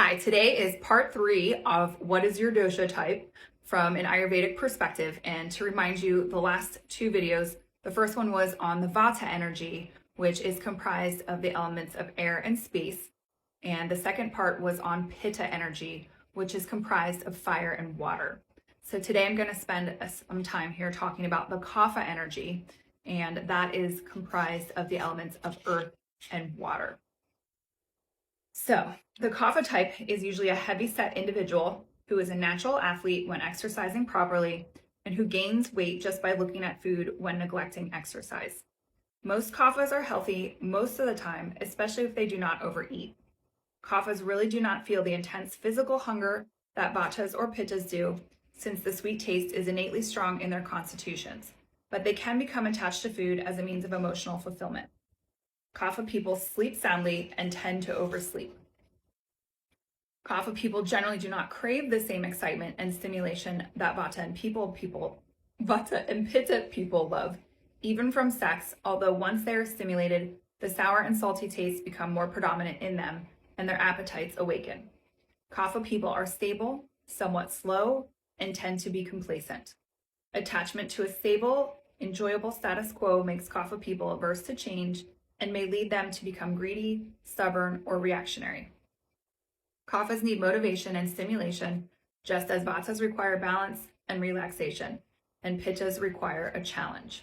Hi, today is part 3 of What is Your Dosha Type from an Ayurvedic perspective. And to remind you, the last 2 videos, the first one was on the Vata energy, which is comprised of the elements of air and space. And the second part was on Pitta energy, which is comprised of fire and water. So today I'm going to spend some time here talking about the Kapha energy, and that is comprised of the elements of earth and water. So, the Kapha type is usually a heavy-set individual who is a natural athlete when exercising properly and who gains weight just by looking at food when neglecting exercise. Most Kaphas are healthy most of the time, especially if they do not overeat. Kaphas really do not feel the intense physical hunger that Vatas or Pittas do, since the sweet taste is innately strong in their constitutions, but they can become attached to food as a means of emotional fulfillment. Kapha people sleep soundly and tend to oversleep. Kapha people generally do not crave the same excitement and stimulation that Vata and Pitta people love, even from sex, although once they are stimulated, the sour and salty tastes become more predominant in them and their appetites awaken. Kapha people are stable, somewhat slow, and tend to be complacent. Attachment to a stable, enjoyable status quo makes Kapha people averse to change and may lead them to become greedy, stubborn, or reactionary. Kaphas need motivation and stimulation, just as Vatas require balance and relaxation, and Pittas require a challenge.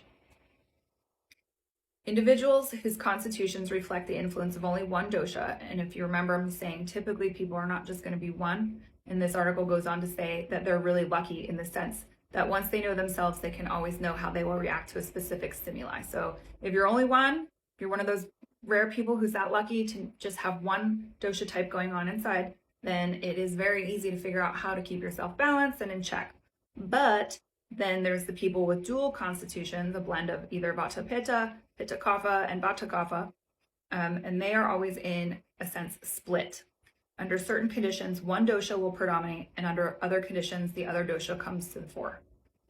Individuals whose constitutions reflect the influence of only one dosha, and if you remember I'm saying typically people are not just going to be one, and this article goes on to say that they're really lucky in the sense that once they know themselves, they can always know how they will react to a specific stimuli. So if you're only one, if you're one of those rare people who's that lucky to just have one dosha type going on inside, then it is very easy to figure out how to keep yourself balanced and in check. But then there's the people with dual constitutions, a blend of either Vata Pitta, Pitta Kapha, and Vata Kapha, and they are always in a sense split. Under certain conditions, one dosha will predominate, and under other conditions, the other dosha comes to the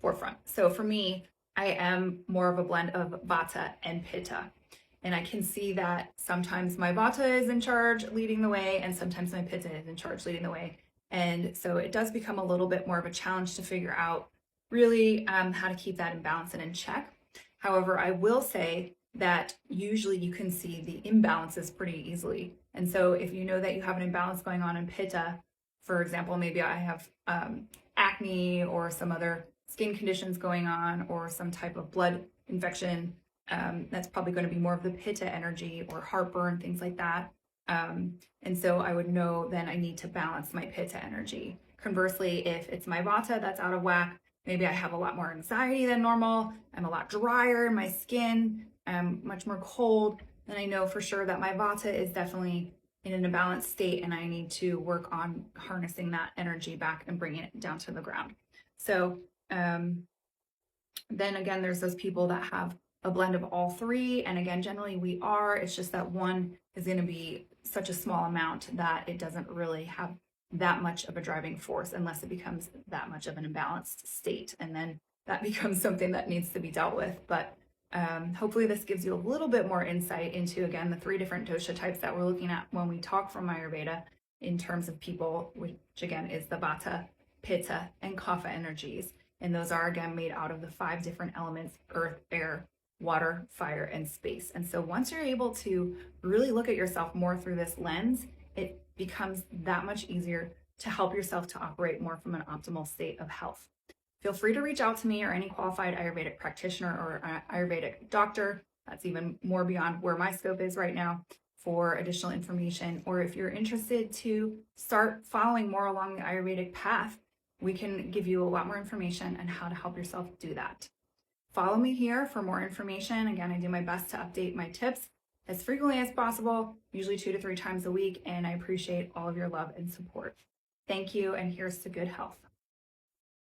forefront. So for me, I am more of a blend of Vata and Pitta. And I can see that sometimes my Vata is in charge leading the way, and sometimes my Pitta is in charge leading the way. And so it does become a little bit more of a challenge to figure out really how to keep that in balance and in check. However, I will say that usually you can see the imbalances pretty easily. And so if you know that you have an imbalance going on in Pitta, for example, maybe I have acne or some other skin conditions going on or some type of blood infection, that's probably going to be more of the Pitta energy or heartburn, things like that. And so I would know then I need to balance my Pitta energy. Conversely, if it's my Vata that's out of whack, maybe I have a lot more anxiety than normal, I'm a lot drier in my skin, I'm much more cold, then I know for sure that my Vata is definitely in an imbalanced state and I need to work on harnessing that energy back and bringing it down to the ground. So then again, there's those people that have a blend of all three. And again, generally we are, it's just that one is going to be such a small amount that it doesn't really have that much of a driving force unless it becomes that much of an imbalanced state. And then that becomes something that needs to be dealt with. But hopefully this gives you a little bit more insight into, again, the 3 different dosha types that we're looking at when we talk from Ayurveda in terms of people, which again is the Vata, Pitta, and Kapha energies. And those are again made out of the 5 different elements: earth, air, water, fire, and space. And so once you're able to really look at yourself more through this lens, it becomes that much easier to help yourself to operate more from an optimal state of health. Feel free to reach out to me or any qualified Ayurvedic practitioner or Ayurvedic doctor. That's even more beyond where my scope is right now for additional information. Or if you're interested to start following more along the Ayurvedic path, we can give you a lot more information on how to help yourself do that. Follow me here for more information. Again, I do my best to update my tips as frequently as possible, usually 2 to 3 times a week, and I appreciate all of your love and support. Thank you, and here's to good health.